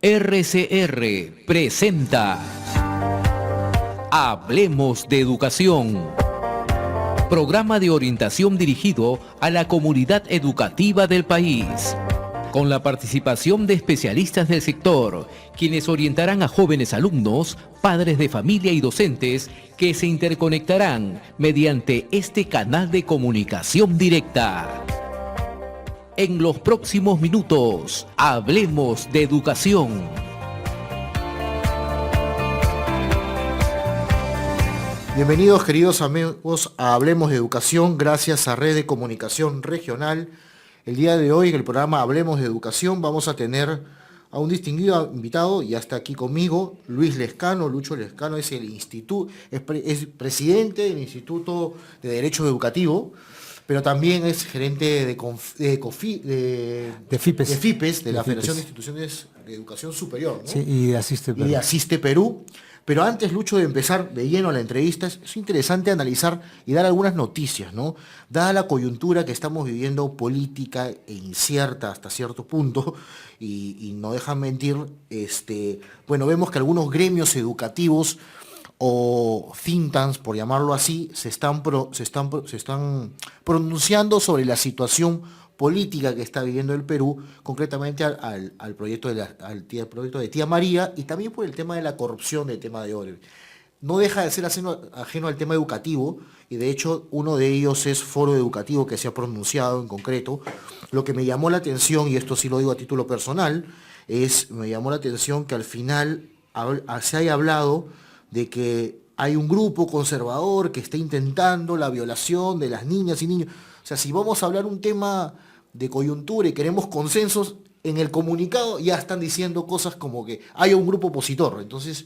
RCR presenta Hablemos de Educación, programa de orientación dirigido a la comunidad educativa del país, con la participación de especialistas del sector, quienes orientarán a jóvenes alumnos, padres de familia y docentes que se interconectarán mediante este canal de comunicación directa. En los próximos minutos, hablemos de educación. Bienvenidos, queridos amigos, a Hablemos de Educación, gracias a Red de Comunicación Regional. El día de hoy, en el programa Hablemos de Educación, vamos a tener a un distinguido invitado, y está aquí conmigo, Luis Lescano. Lucho Lescano es es presidente del Instituto de Derecho Educativo, pero también es gerente de FIPES, de la Federación de Instituciones de Educación Superior, ¿no? Sí, y de Asiste Perú. Y de Asiste Perú. Pero antes, Lucho, de empezar de lleno la entrevista, es interesante analizar y dar algunas noticias, ¿no? Dada la coyuntura que estamos viviendo política e incierta hasta cierto punto, y no dejan mentir, vemos que algunos gremios educativos o think tanks, por llamarlo así, se están pronunciando sobre la situación política que está viviendo el Perú, concretamente al proyecto proyecto de Tía María, y también por el tema de la corrupción del tema de Odebrecht. No deja de ser ajeno al tema educativo, y de hecho uno de ellos es Foro Educativo, que se ha pronunciado en concreto. Lo que me llamó la atención, y esto sí lo digo a título personal, me llamó la atención que al final se haya hablado de que hay un grupo conservador que está intentando la violación de las niñas y niños. O sea, si vamos a hablar un tema de coyuntura y queremos consensos, en el comunicado ya están diciendo cosas como que hay un grupo opositor. Entonces,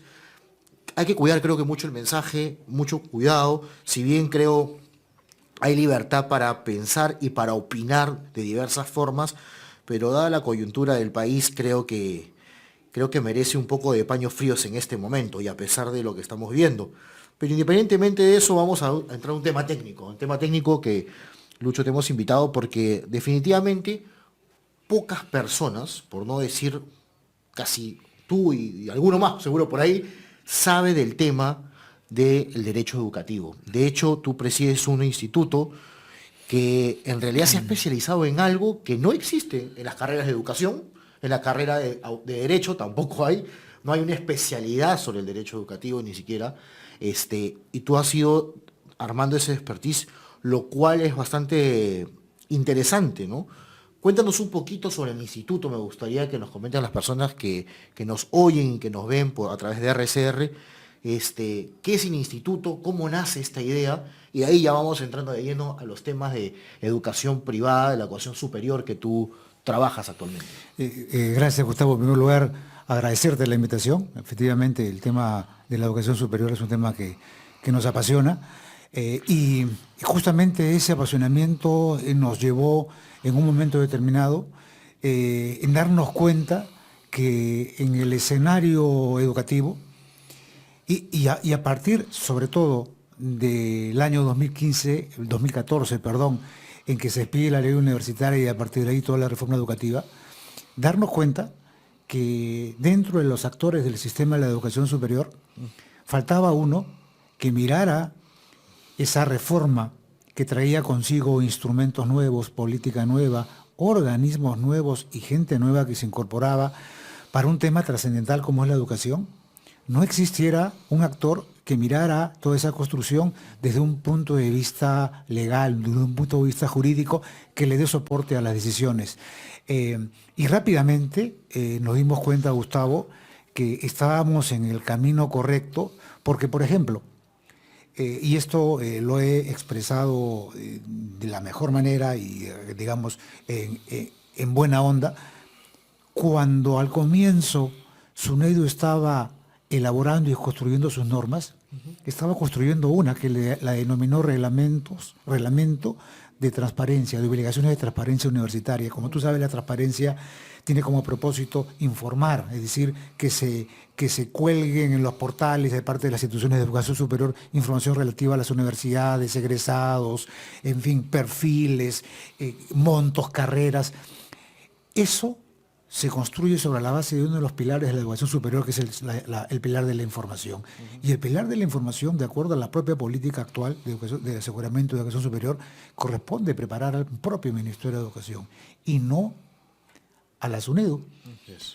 hay que cuidar, creo que mucho el mensaje, mucho cuidado. Si bien creo hay libertad para pensar y para opinar de diversas formas, pero dada la coyuntura del país, creo que merece un poco de paños fríos en este momento, y a pesar de lo que estamos viendo. Pero independientemente de eso, vamos a entrar a un tema técnico que, Lucho, te hemos invitado porque definitivamente pocas personas, por no decir casi tú y alguno más, seguro por ahí, sabe del tema del derecho educativo. De hecho, tú presides un instituto que en realidad se ha especializado en algo que no existe en las carreras de educación. En la carrera de Derecho tampoco no hay una especialidad sobre el derecho educativo, ni siquiera, y tú has ido armando ese expertise, lo cual es bastante interesante, ¿no? Cuéntanos un poquito sobre el instituto. Me gustaría que nos comenten las personas que nos oyen y que nos ven a través de RCR, qué es el instituto, cómo nace esta idea, y de ahí ya vamos entrando de lleno a los temas de educación privada, de la educación superior que tú trabajas actualmente. Gracias, Gustavo. En primer lugar, agradecerte la invitación. Efectivamente, el tema de la educación superior es un tema que nos apasiona, y justamente ese apasionamiento nos llevó en un momento determinado en darnos cuenta que en el escenario educativo y a partir, sobre todo, del año 2014, en que se expide la ley universitaria y a partir de ahí toda la reforma educativa, darnos cuenta que dentro de los actores del sistema de la educación superior faltaba uno que mirara esa reforma que traía consigo instrumentos nuevos, política nueva, organismos nuevos y gente nueva que se incorporaba para un tema trascendental como es la educación. No existiera un actor que mirara toda esa construcción desde un punto de vista legal, desde un punto de vista jurídico, que le dé soporte a las decisiones. Y rápidamente nos dimos cuenta, Gustavo, que estábamos en el camino correcto, porque, por ejemplo, y esto lo he expresado de la mejor manera y, digamos, en buena onda, cuando al comienzo SUNEDU estaba elaborando y construyendo sus normas, estaba construyendo una que la denominó reglamento de transparencia, de obligaciones de transparencia universitaria. Como tú sabes, la transparencia tiene como propósito informar, es decir, que se cuelguen en los portales de parte de las instituciones de educación superior información relativa a las universidades, egresados, en fin, perfiles, montos, carreras. Eso se construye sobre la base de uno de los pilares de la educación superior, que es el pilar de la información. Y el pilar de la información, de acuerdo a la propia política actual de aseguramiento de educación superior, corresponde preparar al propio Ministerio de Educación y no a la SUNEDU,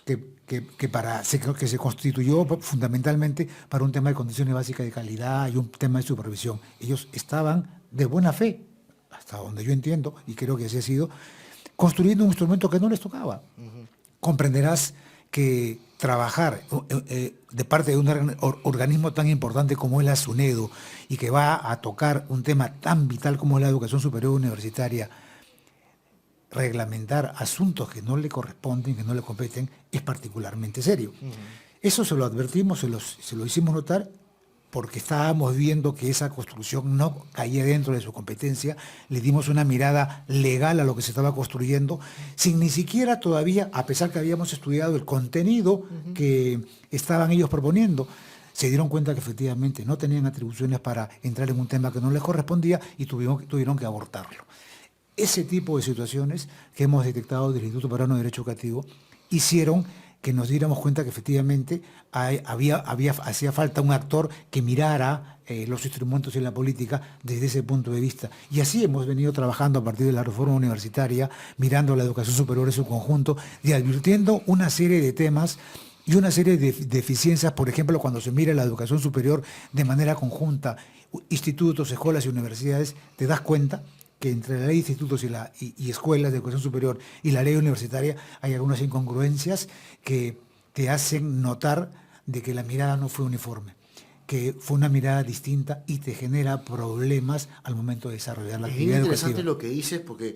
que se constituyó fundamentalmente para un tema de condiciones básicas de calidad y un tema de supervisión. Ellos estaban de buena fe, hasta donde yo entiendo, y creo que así ha sido, construyendo un instrumento que no les tocaba. Comprenderás que trabajar de parte de un organismo tan importante como es la SUNEDU y que va a tocar un tema tan vital como es la educación superior universitaria, reglamentar asuntos que no le corresponden, que no le competen, es particularmente serio. Eso se lo advertimos, se lo hicimos notar, porque estábamos viendo que esa construcción no caía dentro de su competencia, le dimos una mirada legal a lo que se estaba construyendo, sin ni siquiera todavía, a pesar que habíamos estudiado el contenido que estaban ellos proponiendo, se dieron cuenta que efectivamente no tenían atribuciones para entrar en un tema que no les correspondía y tuvieron que abortarlo. Ese tipo de situaciones que hemos detectado del Instituto Peruano de Derecho Educativo hicieron que nos diéramos cuenta que efectivamente hacía falta un actor que mirara los instrumentos en la política desde ese punto de vista. Y así hemos venido trabajando a partir de la reforma universitaria, mirando la educación superior en su conjunto y advirtiendo una serie de temas y una serie de deficiencias. Por ejemplo, cuando se mira la educación superior de manera conjunta, institutos, escuelas y universidades, te das cuenta que entre la ley de institutos y escuelas de educación superior y la ley universitaria hay algunas incongruencias que te hacen notar de que la mirada no fue uniforme, que fue una mirada distinta y te genera problemas al momento de desarrollar la actividad educativa. Es interesante lo que dices, porque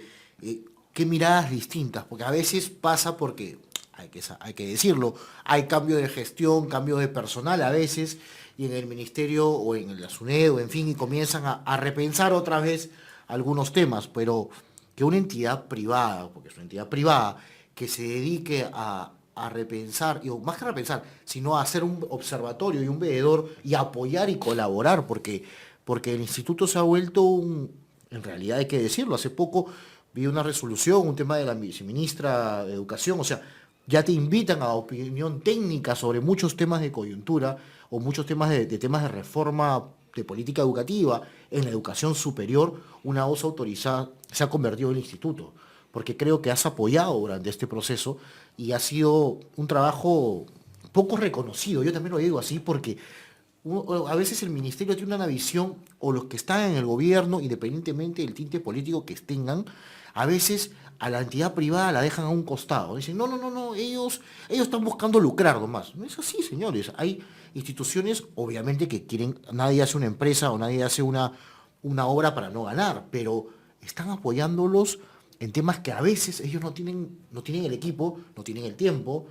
qué miradas distintas, porque a veces pasa porque, hay que decirlo, hay cambio de gestión, cambio de personal a veces, y en el ministerio o en la SUNEDU, en fin, y comienzan a repensar otra vez algunos temas, pero que una entidad privada, porque es una entidad privada, que se dedique a repensar, y más que repensar, sino a hacer un observatorio y un veedor y apoyar y colaborar, porque el instituto se ha vuelto en realidad hay que decirlo, hace poco vi una resolución, un tema de la viceministra de Educación, o sea, ya te invitan a opinión técnica sobre muchos temas de coyuntura o muchos temas de temas de reforma de política educativa en la educación superior. Una voz autorizada se ha convertido en el instituto, porque creo que has apoyado durante este proceso y ha sido un trabajo poco reconocido. Yo también lo digo así porque a veces el ministerio tiene una visión, o los que están en el gobierno, independientemente del tinte político que tengan, a veces a la entidad privada la dejan a un costado. Dicen, no, ellos están buscando lucrar nomás. No es así, señores. Hay instituciones, obviamente, que quieren, nadie hace una empresa o nadie hace una obra para no ganar, pero están apoyándolos en temas que a veces ellos no tienen el equipo, no tienen el tiempo.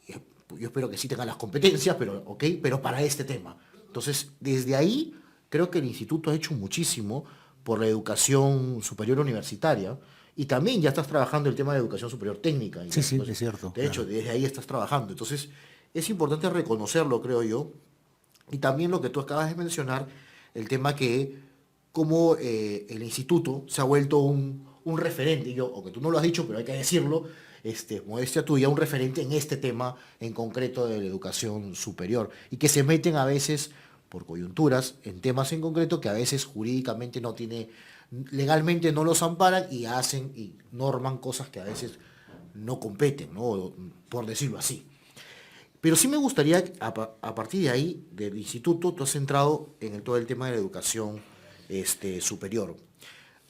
Yo espero que sí tengan las competencias, pero para este tema. Entonces, desde ahí, creo que el instituto ha hecho muchísimo por la educación superior universitaria, y también ya estás trabajando el tema de educación superior técnica. Sí, es cierto. De hecho, desde ahí estás trabajando. Entonces, es importante reconocerlo, creo yo. Y también lo que tú acabas de mencionar, el tema que como el instituto se ha vuelto un referente, aunque tú no lo has dicho, pero hay que decirlo, modestia tuya, un referente en este tema en concreto de la educación superior, y que se meten a veces por coyunturas en temas en concreto que a veces jurídicamente legalmente no los amparan, y hacen y norman cosas que a veces no competen, ¿no? Por decirlo así. Pero sí me gustaría, a partir de ahí, del instituto, tú has entrado en todo el tema de la educación superior.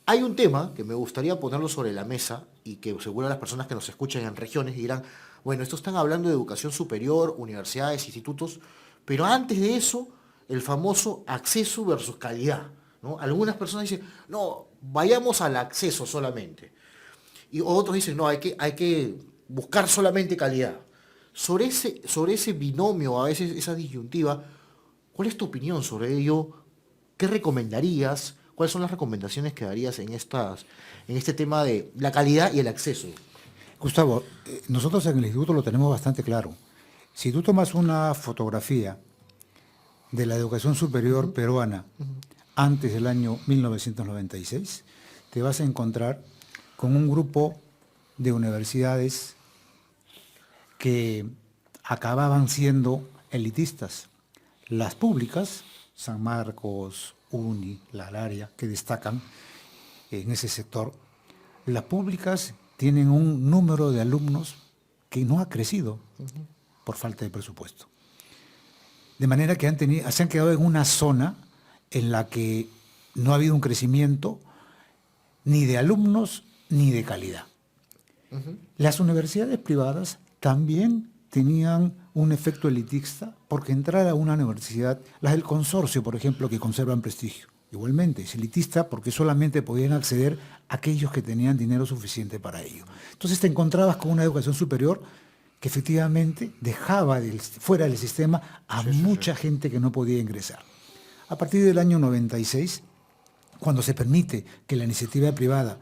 Hay un tema que me gustaría ponerlo sobre la mesa, y que seguro las personas que nos escuchan en regiones dirán, bueno, estos están hablando de educación superior, universidades, institutos, pero antes de eso, el famoso acceso versus calidad, ¿no? Algunas personas dicen, no, vayamos al acceso solamente. Y otros dicen, no, hay que buscar solamente calidad. Sobre ese binomio, a veces esa disyuntiva, ¿cuál es tu opinión sobre ello? ¿Qué recomendarías? ¿Cuáles son las recomendaciones que darías en este tema de la calidad y el acceso? Gustavo, nosotros en el instituto lo tenemos bastante claro. Si tú tomas una fotografía de la educación superior peruana antes del año 1996, te vas a encontrar con un grupo de universidades que acababan siendo elitistas. Las públicas, San Marcos, UNI, La Laria, que destacan en ese sector, las públicas tienen un número de alumnos que no ha crecido por falta de presupuesto. De manera que se han quedado en una zona en la que no ha habido un crecimiento ni de alumnos ni de calidad. Las universidades privadas también tenían un efecto elitista, porque entrar a una universidad, las del consorcio, por ejemplo, que conservan prestigio, igualmente es elitista porque solamente podían acceder aquellos que tenían dinero suficiente para ello. Entonces te encontrabas con una educación superior que efectivamente dejaba fuera del sistema a mucha gente que no podía ingresar. A partir del año 96, cuando se permite que la iniciativa privada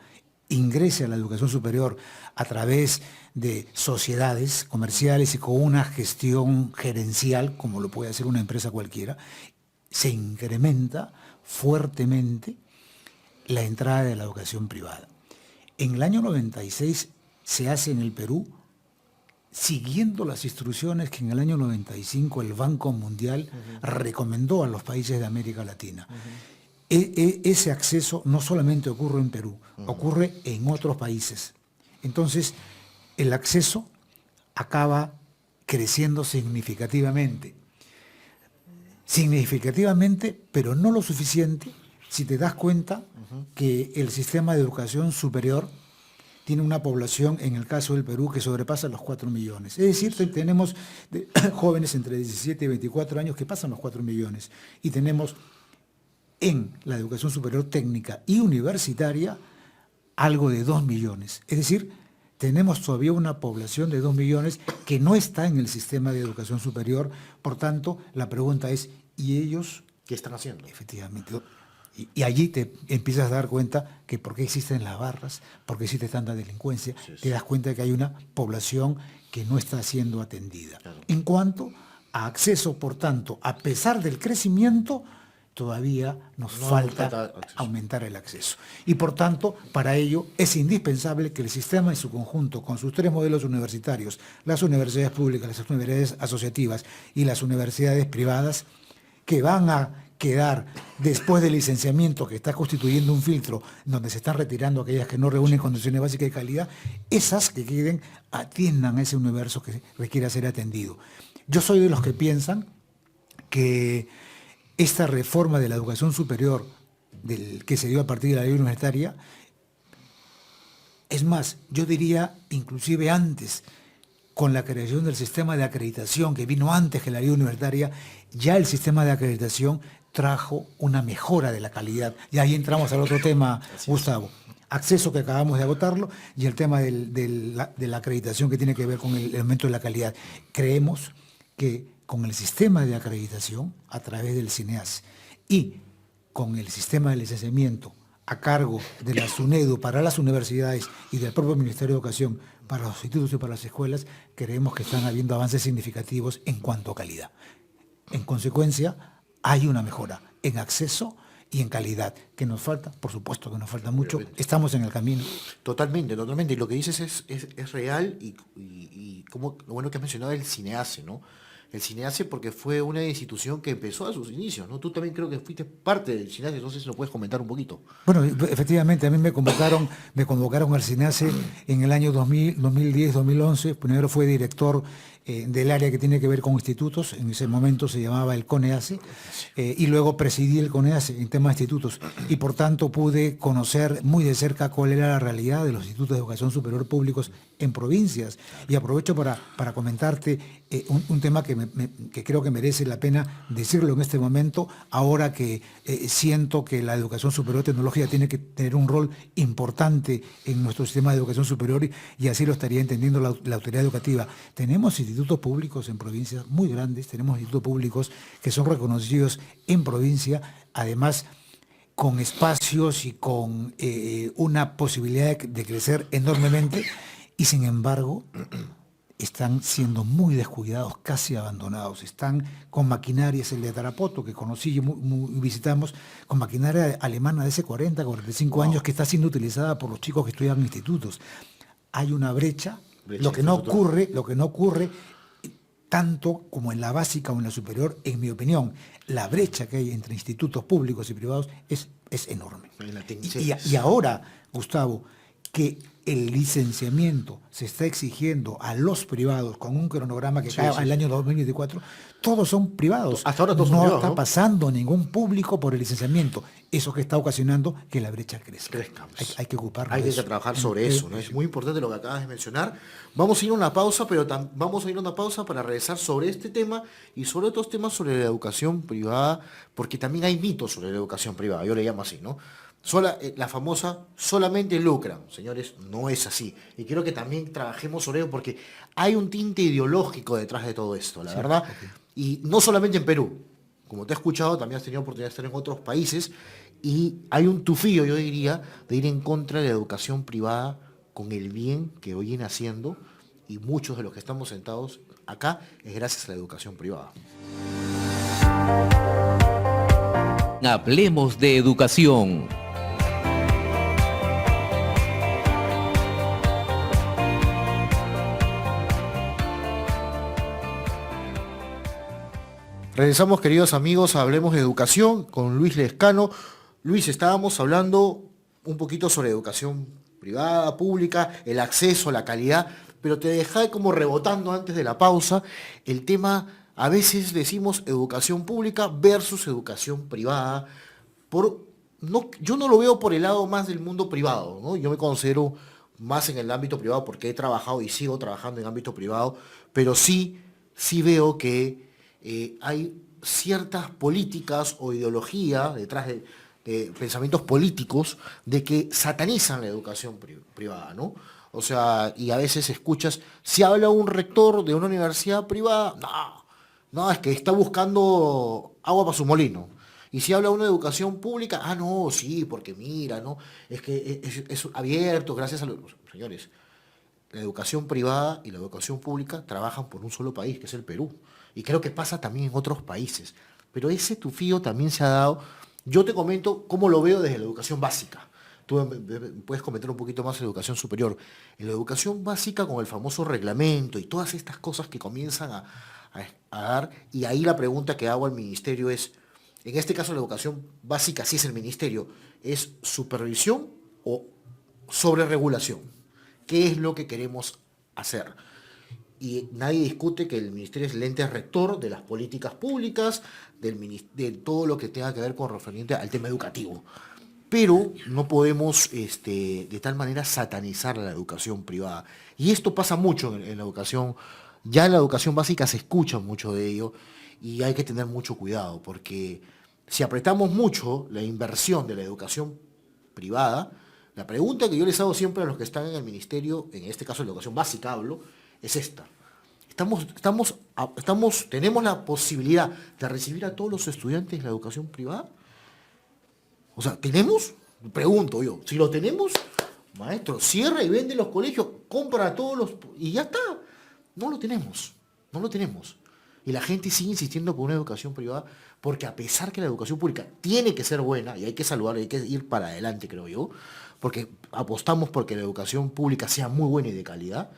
ingrese a la educación superior a través de sociedades comerciales y con una gestión gerencial, como lo puede hacer una empresa cualquiera, se incrementa fuertemente la entrada de la educación privada. En el año 96 se hace en el Perú, siguiendo las instrucciones que en el año 95 el Banco Mundial recomendó a los países de América Latina. Ese acceso no solamente ocurre en Perú, ocurre en otros países. Entonces, el acceso acaba creciendo significativamente. Significativamente, pero no lo suficiente, si te das cuenta que el sistema de educación superior tiene una población, en el caso del Perú, que sobrepasa los 4 millones. Es decir, tenemos jóvenes entre 17 y 24 años que pasan los 4 millones. Y tenemos en la educación superior técnica y universitaria algo de 2 millones. Es decir, tenemos todavía una población de 2 millones que no está en el sistema de educación superior. Por tanto, la pregunta es, ¿y ellos ¿qué están haciendo? Efectivamente. Y allí te empiezas a dar cuenta que por qué existen las barras, por qué existe tanta delincuencia, te das cuenta de que hay una población que no está siendo atendida. Claro. En cuanto a acceso, por tanto, a pesar del crecimiento, todavía nos falta aumentar el acceso. Y por tanto, para ello es indispensable que el sistema en su conjunto, con sus 3 modelos universitarios, las universidades públicas, las universidades asociativas y las universidades privadas, que van a quedar después del licenciamiento, que está constituyendo un filtro donde se están retirando aquellas que no reúnen condiciones básicas de calidad, esas que queden atiendan a ese universo que requiere ser atendido. Yo soy de los que piensan que esta reforma de la educación superior que se dio a partir de la ley universitaria, es más, yo diría inclusive antes, con la creación del sistema de acreditación que vino antes que la ley universitaria, ya el sistema de acreditación trajo una mejora de la calidad. Y ahí entramos al otro tema, Gustavo. Acceso, que acabamos de agotarlo, y el tema de la acreditación, que tiene que ver con el aumento de la calidad. Creemos que con el sistema de acreditación a través del CINEAS y con el sistema de licenciamiento a cargo de la SUNEDU para las universidades y del propio Ministerio de Educación para los institutos y para las escuelas, creemos que están habiendo avances significativos en cuanto a calidad. En consecuencia, hay una mejora en acceso y en calidad. ¿Que nos falta? Por supuesto que nos falta mucho. Estamos en el camino. Totalmente, totalmente. Y lo que dices es real, y como lo bueno que has mencionado el CINEASE, ¿no? El CINEASE, porque fue una institución que empezó a sus inicios, ¿no? Tú también creo que fuiste parte del CINEASE, entonces lo puedes comentar un poquito. Bueno, efectivamente, a mí me convocaron al CINEASE en el año 2010, 2011. Primero fue director del área que tiene que ver con institutos, en ese momento se llamaba el CONEASE, y luego presidí el CONEASE en temas de institutos, y por tanto pude conocer muy de cerca cuál era la realidad de los institutos de educación superior públicos en provincias. Y aprovecho para comentarte un tema que creo que merece la pena decirlo en este momento, ahora que siento que la educación superior tecnológica tiene que tener un rol importante en nuestro sistema de educación superior, y así lo estaría entendiendo la autoridad educativa. Tenemos institutos públicos en provincias muy grandes, tenemos institutos públicos que son reconocidos en provincia, además con espacios y con una posibilidad de crecer enormemente, y sin embargo están siendo muy descuidados, casi abandonados. Están con maquinarias, el de Tarapoto, que conocí y visitamos, con maquinaria alemana de hace 40, 45 años, que está siendo utilizada por los chicos que estudian en institutos. Hay una brecha brecha Lo que no infraestructural. ocurre tanto como en la básica o en la superior, en mi opinión, la brecha que hay entre institutos públicos y privados es enorme. En la Y ahora, Gustavo, que el licenciamiento se está exigiendo a los privados con un cronograma que cae al año 2024, todos son privados. Hasta ahora todos son no privados, está ¿no? pasando ningún público por el licenciamiento. Eso que está ocasionando que la brecha crezca. Hay que ocuparnos Hay de que eso. trabajar sobre eso, ¿no? Es muy importante lo que acabas de mencionar. Vamos a ir a una pausa, pero vamos a ir a una pausa para regresar sobre este tema y sobre otros temas sobre la educación privada, porque también hay mitos sobre la educación privada, yo le llamo así, ¿no? La famosa solamente lucran, señores, no es así. Y quiero que también trabajemos sobre ello porque hay un tinte ideológico detrás de todo esto, la verdad. Okay. Y no solamente en Perú, como te he escuchado, también has tenido oportunidad de estar en otros países y hay un tufillo, yo diría, de ir en contra de la educación privada con el bien que hoy viene haciendo y muchos de los que estamos sentados acá es gracias a la educación privada. Hablemos de educación. Regresamos, queridos amigos, a Hablemos de Educación con Luis Lescano. Luis, estábamos hablando un poquito sobre educación privada, pública, el acceso, la calidad, pero te dejé como rebotando antes de la pausa el tema, a veces decimos educación pública versus educación privada. Yo no lo veo por el lado más del mundo privado, ¿no? Yo me considero más en el ámbito privado porque he trabajado y sigo trabajando en ámbito privado, pero sí veo que hay ciertas políticas o ideología detrás de pensamientos políticos de que satanizan la educación privada, ¿no? O sea, y a veces escuchas, si habla un rector de una universidad privada, no, es que está buscando agua para su molino. Y si habla una educación pública, no, sí, porque mira, ¿no? Es que es abierto gracias a los señores. La educación privada y la educación pública trabajan por un solo país, que es el Perú. Y creo que pasa también en otros países. Pero ese tufío también se ha dado. Yo te comento cómo lo veo desde la educación básica. Tú puedes comentar un poquito más en la educación superior. En la educación básica, con el famoso reglamento y todas estas cosas que comienzan a dar, y ahí la pregunta que hago al ministerio es, en este caso la educación básica sí es el ministerio, ¿es supervisión o sobreregulación? ¿Qué es lo que queremos hacer? Y nadie discute que el ministerio es el ente rector de las políticas públicas, de todo lo que tenga que ver con referente al tema educativo. Pero no podemos de tal manera satanizar la educación privada. Y esto pasa mucho en la educación. Ya en la educación básica se escucha mucho de ello y hay que tener mucho cuidado porque si apretamos mucho la inversión de la educación privada, la pregunta que yo les hago siempre a los que están en el ministerio, en este caso de la educación básica hablo, es esta. ¿Tenemos la posibilidad de recibir a todos los estudiantes de la educación privada? O sea, ¿tenemos? Pregunto yo. Si lo tenemos, maestro, cierra y vende los colegios, compra a todos los... y ya está. No lo tenemos. Y la gente sigue insistiendo por una educación privada porque a pesar que la educación pública tiene que ser buena, y hay que saludar, hay que ir para adelante, creo yo, porque apostamos porque la educación pública sea muy buena y de calidad,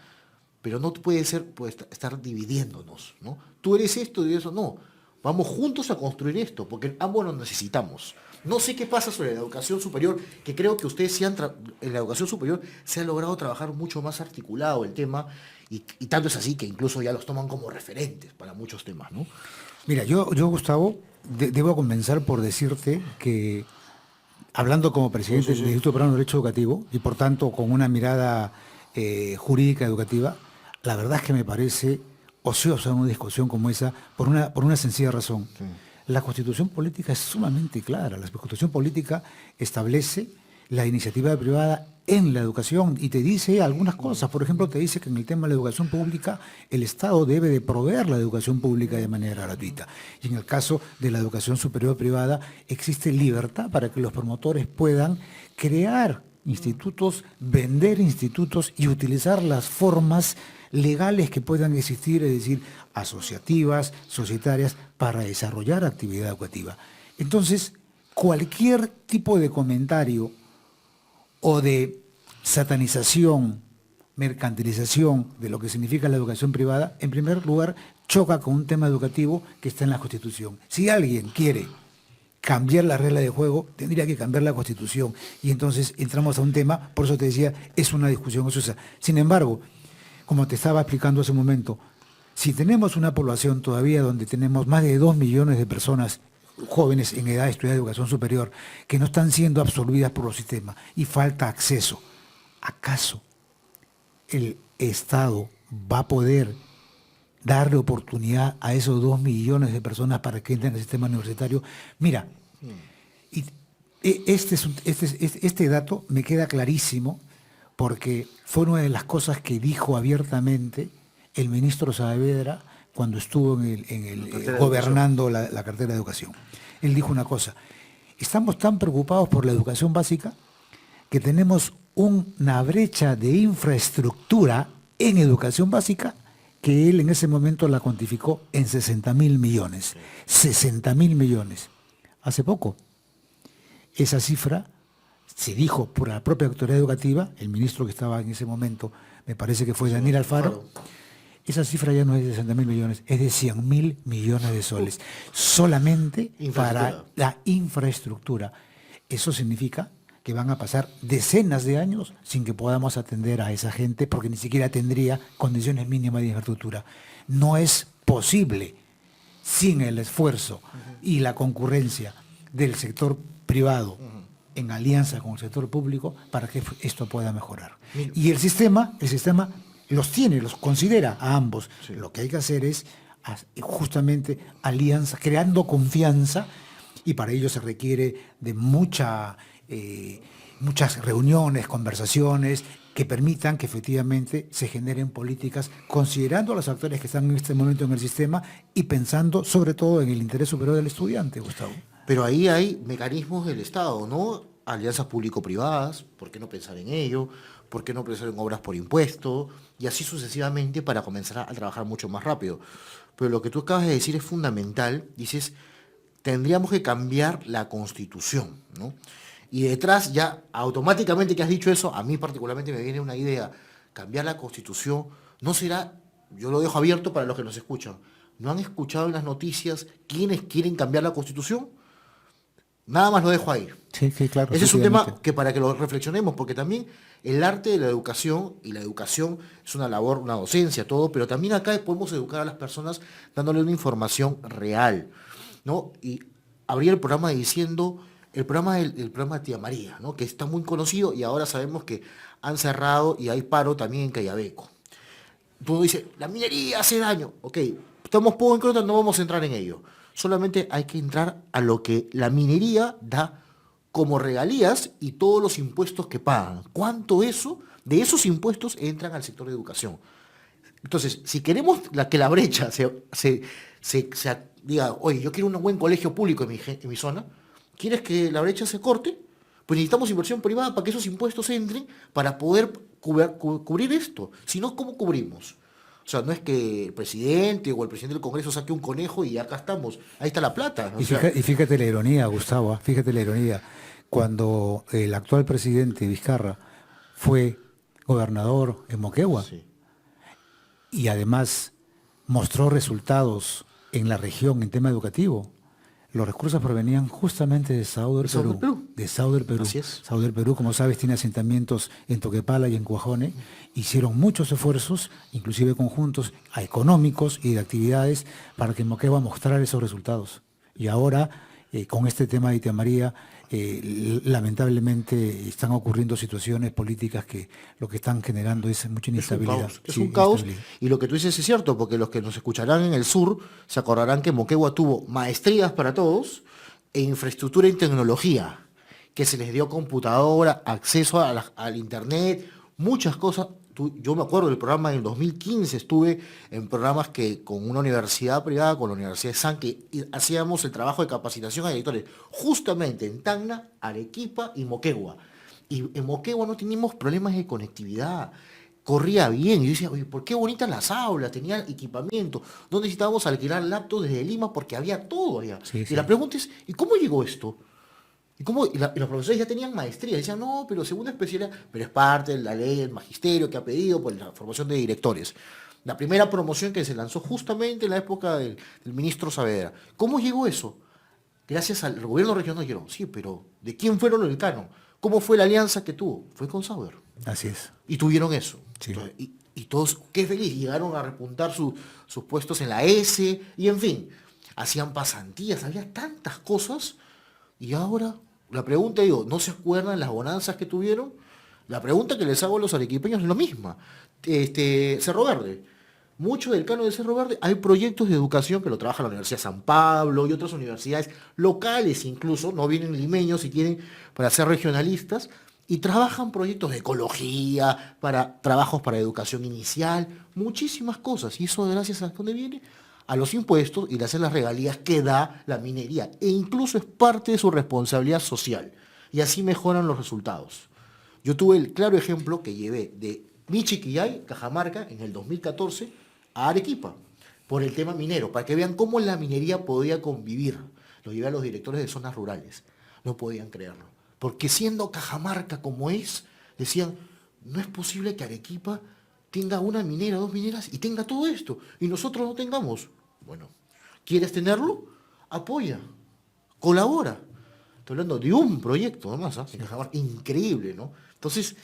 pero no puede estar dividiéndonos, ¿no? Tú eres esto y eso, no. Vamos juntos a construir esto, porque ambos lo necesitamos. No sé qué pasa sobre la educación superior, que creo que ustedes en la educación superior se ha logrado trabajar mucho más articulado el tema, y tanto es así que incluso ya los toman como referentes para muchos temas, ¿no? Mira, yo Gustavo, debo comenzar por decirte que, hablando como presidente del Instituto Peruano de Derecho Educativo, y por tanto con una mirada jurídica educativa, la verdad es que me parece ociosa una discusión como esa por una sencilla razón. Sí. La Constitución política es sumamente clara. La Constitución política establece la iniciativa privada en la educación y te dice algunas cosas. Por ejemplo, te dice que en el tema de la educación pública el Estado debe de proveer la educación pública de manera gratuita. Y en el caso de la educación superior privada existe libertad para que los promotores puedan crear institutos, vender institutos y utilizar las formas legales que puedan existir, es decir, asociativas, societarias, para desarrollar actividad educativa. Entonces, cualquier tipo de comentario o de satanización mercantilización de lo que significa la educación privada, en primer lugar, choca con un tema educativo que está en la Constitución. Si alguien quiere cambiar la regla de juego, tendría que cambiar la Constitución. Y entonces entramos a un tema, por eso te decía, es una discusión ociosa. Sin embargo, como te estaba explicando hace un momento, si tenemos una población todavía donde tenemos más de 2 millones de personas jóvenes en edad de estudiar educación superior que no están siendo absorbidas por los sistemas y falta acceso, ¿acaso el Estado va a poder darle oportunidad a esos 2 millones de personas para que entren al sistema universitario? Mira, este dato me queda clarísimo porque fue una de las cosas que dijo abiertamente el ministro Saavedra cuando estuvo gobernando la cartera de educación. Él dijo una cosa: estamos tan preocupados por la educación básica que tenemos una brecha de infraestructura en educación básica que él en ese momento la cuantificó en 60.000 millones. 60.000 millones. Hace poco, esa cifra se dijo por la propia autoridad educativa, el ministro que estaba en ese momento, me parece que fue Daniel Alfaro, esa cifra ya no es de 60.000 millones, es de 100.000 millones de soles, solamente para la infraestructura. Eso significa que van a pasar decenas de años sin que podamos atender a esa gente porque ni siquiera tendría condiciones mínimas de infraestructura. No es posible, sin el esfuerzo y la concurrencia del sector privado en alianza con el sector público, para que esto pueda mejorar. Y el sistema los considera a ambos. Sí. Lo que hay que hacer es justamente alianza, creando confianza, y para ello se requiere de muchas reuniones, conversaciones que permitan que efectivamente se generen políticas considerando a los actores que están en este momento en el sistema y pensando sobre todo en el interés superior del estudiante, Gustavo. Pero ahí hay mecanismos del Estado, ¿no? Alianzas público-privadas, ¿por qué no pensar en ello? ¿Por qué no pensar en obras por impuesto? Y así sucesivamente para comenzar a trabajar mucho más rápido. Pero lo que tú acabas de decir es fundamental. Dices, tendríamos que cambiar la Constitución, ¿no? Y detrás ya, automáticamente que has dicho eso, a mí particularmente me viene una idea. Cambiar la Constitución no será, yo lo dejo abierto para los que nos escuchan, ¿no han escuchado en las noticias quiénes quieren cambiar la Constitución? Nada más lo dejo ahí. Sí, claro. Ese es un tema que para que lo reflexionemos, porque también el arte de la educación, y la educación es una labor, una docencia, todo, pero también acá podemos educar a las personas dándole una información real, ¿no? Y abría el programa diciendo, el programa de Tía María, ¿no? Que está muy conocido y ahora sabemos que han cerrado y hay paro también en Cayabeco. Tú dices, la minería hace daño. Ok, estamos poco en contra, no vamos a entrar en ello. Solamente hay que entrar a lo que la minería da como regalías y todos los impuestos que pagan. ¿Cuánto de esos impuestos entran al sector de educación? Entonces, si queremos que la brecha se diga, oye, yo quiero un buen colegio público en mi zona, ¿quieres que la brecha se corte? Pues necesitamos inversión privada para que esos impuestos entren para poder cubrir esto. Si no, ¿cómo cubrimos? O sea, no es que el presidente o el presidente del Congreso saque un conejo y acá estamos, ahí está la plata. Y fíjate la ironía, Gustavo, fíjate la ironía. Cuando el actual presidente Vizcarra fue gobernador en Moquegua, sí, y además mostró resultados en la región en tema educativo, los recursos provenían justamente de Sao del Perú. De Sao del Perú. Así es. Sao del Perú, como sabes, tiene asentamientos en Toquepala y en Cuajone. Hicieron muchos esfuerzos, inclusive conjuntos económicos y de actividades, para que Moquegua mostrara esos resultados. Y ahora, con este tema de Tía María, lamentablemente están ocurriendo situaciones políticas que lo que están generando es mucha inestabilidad. Es un caos, y lo que tú dices es cierto, porque los que nos escucharán en el sur se acordarán que Moquegua tuvo maestrías para todos e infraestructura en tecnología, que se les dio computadora, acceso al internet, muchas cosas. Yo me acuerdo del programa en el 2015, estuve en programas que con una universidad privada, con la Universidad de San, que hacíamos el trabajo de capacitación a directores, justamente en Tacna, Arequipa y Moquegua. Y en Moquegua no teníamos problemas de conectividad, corría bien. Y yo decía, oye, ¿por qué bonitas las aulas? Tenían equipamiento. No necesitábamos alquilar laptops desde Lima porque había todo allá. Sí, y la pregunta es, ¿y cómo llegó esto? Y los profesores ya tenían maestría, decían, no, pero segunda especialidad, pero es parte de la ley del magisterio que ha pedido por la formación de directores. La primera promoción que se lanzó justamente en la época del ministro Saavedra. ¿Cómo llegó eso? Gracias al gobierno regional dijeron, sí, pero ¿de quién fueron los decanos? ¿Cómo fue la alianza que tuvo? Fue con Sauer. Así es. Y tuvieron eso. Sí. Entonces, y todos, qué feliz, llegaron a repuntar sus puestos en la S, y en fin, hacían pasantías, había tantas cosas, y ahora, la pregunta, digo, ¿no se acuerdan las bonanzas que tuvieron? La pregunta que les hago a los arequipeños es lo misma. Cerro Verde. Mucho del Cano de Cerro Verde, hay proyectos de educación que lo trabaja la Universidad de San Pablo y otras universidades locales incluso, no vienen limeños y quieren para ser regionalistas, y trabajan proyectos de ecología, trabajos para educación inicial, muchísimas cosas. Y eso gracias a dónde viene, a los impuestos y gracias a las regalías que da la minería. E incluso es parte de su responsabilidad social. Y así mejoran los resultados. Yo tuve el claro ejemplo que llevé de Michiquillay, Cajamarca, en el 2014, a Arequipa, por el tema minero, para que vean cómo la minería podía convivir. Lo llevé a los directores de zonas rurales. No podían creerlo. Porque siendo Cajamarca como es, decían, no es posible que Arequipa tenga una minera, dos mineras y tenga todo esto, y nosotros no tengamos. Bueno, ¿quieres tenerlo? Apoya, colabora. Estoy hablando de un proyecto nomás, en Cajamarca, increíble, ¿no? Entonces,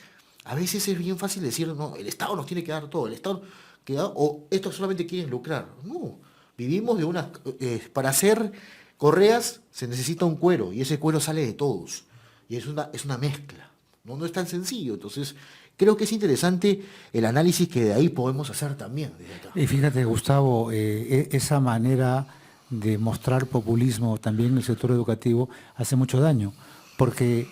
a veces es bien fácil decir, no, el Estado nos tiene que dar todo, el Estado que da, o estos solamente quieren lucrar. No, vivimos de una... para hacer correas se necesita un cuero, y ese cuero sale de todos. Y es una mezcla, no es tan sencillo. Entonces, creo que es interesante el análisis que de ahí podemos hacer también. Desde acá. Y fíjate, Gustavo, esa manera de mostrar populismo también en el sector educativo hace mucho daño, porque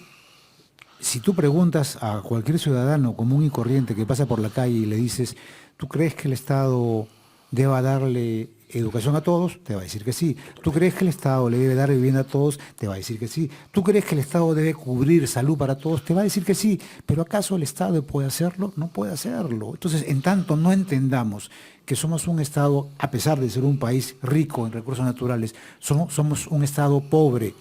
si tú preguntas a cualquier ciudadano común y corriente que pasa por la calle y le dices, ¿tú crees que el Estado deba darle educación a todos? Te va a decir que sí. ¿Tú crees que el Estado le debe dar vivienda a todos? Te va a decir que sí. ¿Tú crees que el Estado debe cubrir salud para todos? Te va a decir que sí. ¿Pero acaso el Estado puede hacerlo? No puede hacerlo. Entonces, en tanto no entendamos que somos un Estado, a pesar de ser un país rico en recursos naturales, somos un Estado pobre.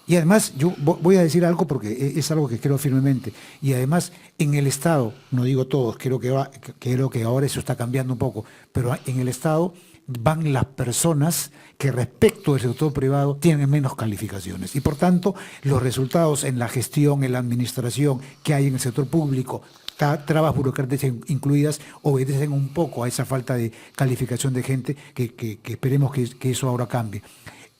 Y además, yo voy a decir algo porque es algo que creo firmemente. Y además, en el Estado, no digo todos, creo que ahora eso está cambiando un poco, pero en el Estado van las personas que respecto del sector privado tienen menos calificaciones. Y por tanto, los resultados en la gestión, en la administración que hay en el sector público, trabas burocráticas incluidas, obedecen un poco a esa falta de calificación de gente que esperemos que eso ahora cambie.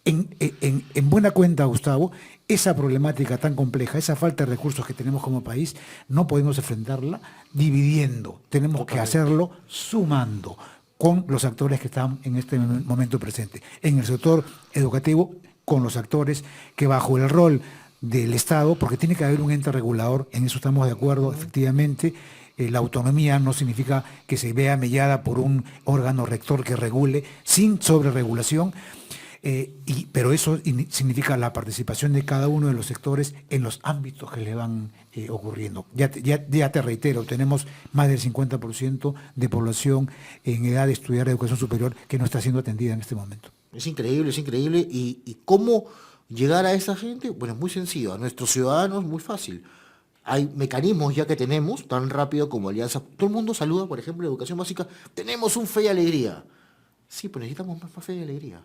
En buena cuenta, Gustavo, esa problemática tan compleja, esa falta de recursos que tenemos como país, no podemos enfrentarla dividiendo, tenemos que hacerlo sumando con los actores que están en este momento presente. En el sector educativo, con los actores que bajo el rol del Estado, porque tiene que haber un ente regulador, en eso estamos de acuerdo, efectivamente. La autonomía no significa que se vea mellada por un órgano rector que regule sin sobreregulación. Pero eso significa la participación de cada uno de los sectores en los ámbitos que le van ocurriendo. Ya te reitero, tenemos más del 50% de población en edad de estudiar educación superior que no está siendo atendida en este momento. Es increíble, es increíble. ¿Y cómo llegar a esa gente? Bueno, es muy sencillo. A nuestros ciudadanos, muy fácil. Hay mecanismos ya que tenemos, tan rápido como Alianza. Todo el mundo saluda, por ejemplo, en educación básica. Tenemos un Fe y Alegría. Sí, pero necesitamos más Fe y Alegría.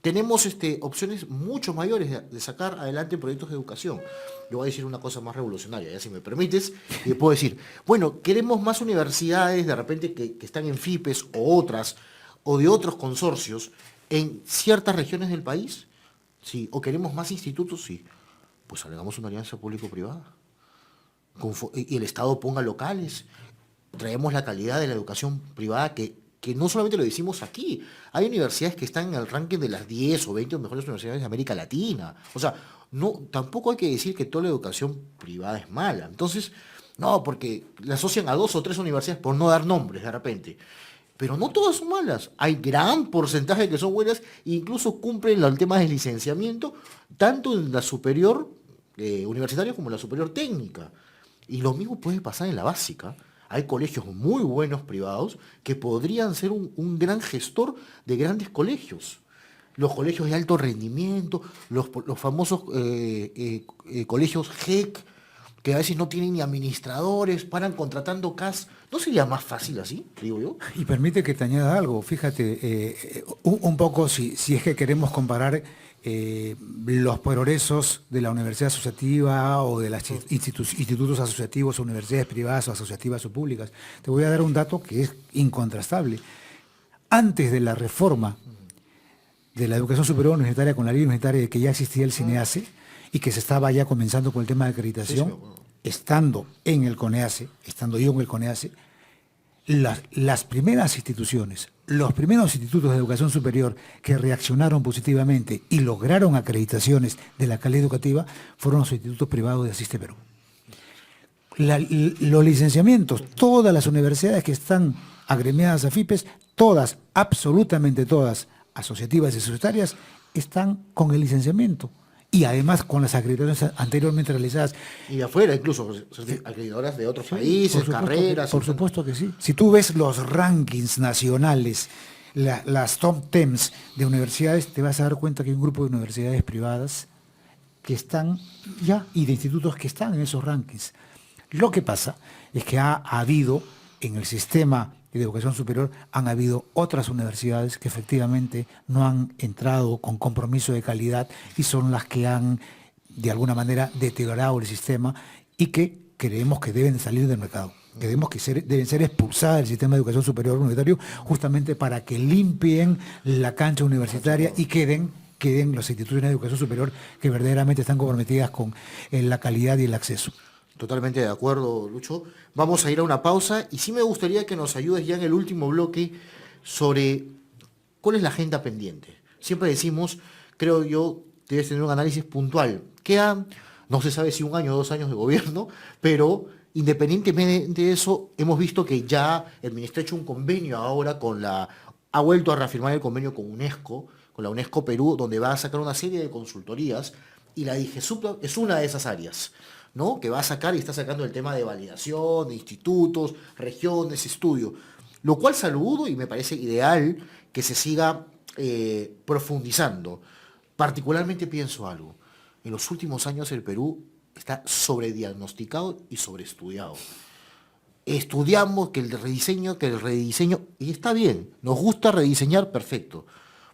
Tenemos opciones mucho mayores de sacar adelante proyectos de educación. Yo voy a decir una cosa más revolucionaria, ya si me permites, y puedo decir, bueno, queremos más universidades de repente que están en FIPES o otras, o de otros consorcios, en ciertas regiones del país, sí, o queremos más institutos, sí, pues hagamos una alianza público-privada. Y el Estado ponga locales, traemos la calidad de la educación privada que no solamente lo decimos aquí, hay universidades que están en el ranking de las 10 o 20 mejores universidades de América Latina. O sea, tampoco hay que decir que toda la educación privada es mala. Entonces, no, porque le asocian a 2 o 3 universidades por no dar nombres de repente. Pero no todas son malas. Hay gran porcentaje que son buenas e incluso cumplen el tema del licenciamiento, tanto en la superior universitaria como en la superior técnica. Y lo mismo puede pasar en la básica. Hay colegios muy buenos privados que podrían ser un gran gestor de grandes colegios. los colegios de alto rendimiento, los famosos colegios GEC, que a veces no tienen ni administradores, paran contratando CAS. ¿No sería más fácil así, digo yo? Y permite que te añada algo, fíjate, un poco si es que queremos comparar los progresos de la universidad asociativa o de los institutos asociativos o universidades privadas o asociativas o públicas. Te voy a dar un dato que es incontrastable. Antes de la reforma de la educación superior universitaria con la ley universitaria, que ya existía el CINEACE y que se estaba ya comenzando con el tema de acreditación, estando en el CONEACE, estando yo en el CONEACE, las primeras instituciones, los primeros institutos de educación superior que reaccionaron positivamente y lograron acreditaciones de la calidad educativa fueron los institutos privados de Asiste Perú. Los licenciamientos, todas las universidades que están agremiadas a FIPES, todas, absolutamente todas, asociativas y societarias, están con el licenciamiento. Y además con las acreditaciones anteriormente realizadas. Y de afuera incluso, acreditadoras de otros países, carreras. Por supuesto que sí. Si tú ves los rankings nacionales, las top 10 de universidades, te vas a dar cuenta que hay un grupo de universidades privadas que están ya, y de institutos que están en esos rankings. Lo que pasa es que ha habido en el sistema de educación superior, han habido otras universidades que efectivamente no han entrado con compromiso de calidad y son las que han, de alguna manera, deteriorado el sistema y que creemos que deben salir del mercado. Creemos que deben ser expulsadas del sistema de educación superior universitario justamente para que limpien la cancha universitaria y queden las instituciones de educación superior que verdaderamente están comprometidas con la calidad y el acceso. Totalmente de acuerdo, Lucho. Vamos a ir a una pausa y sí me gustaría que nos ayudes ya en el último bloque sobre cuál es la agenda pendiente. Siempre decimos, creo yo, debes tener un análisis puntual. Quedan, no se sabe si 1 año o 2 años de gobierno, pero independientemente de eso, hemos visto que ya el Ministerio ha hecho un convenio ahora ha vuelto a reafirmar el convenio con UNESCO, con la UNESCO Perú, donde va a sacar una serie de consultorías y la DIGESUP es una de esas áreas, ¿no? Que va a sacar y está sacando el tema de validación, de institutos, regiones, estudio. Lo cual saludo y me parece ideal que se siga profundizando. Particularmente pienso algo. En los últimos años el Perú está sobrediagnosticado y sobreestudiado. Estudiamos que el rediseño, y está bien, nos gusta rediseñar, perfecto.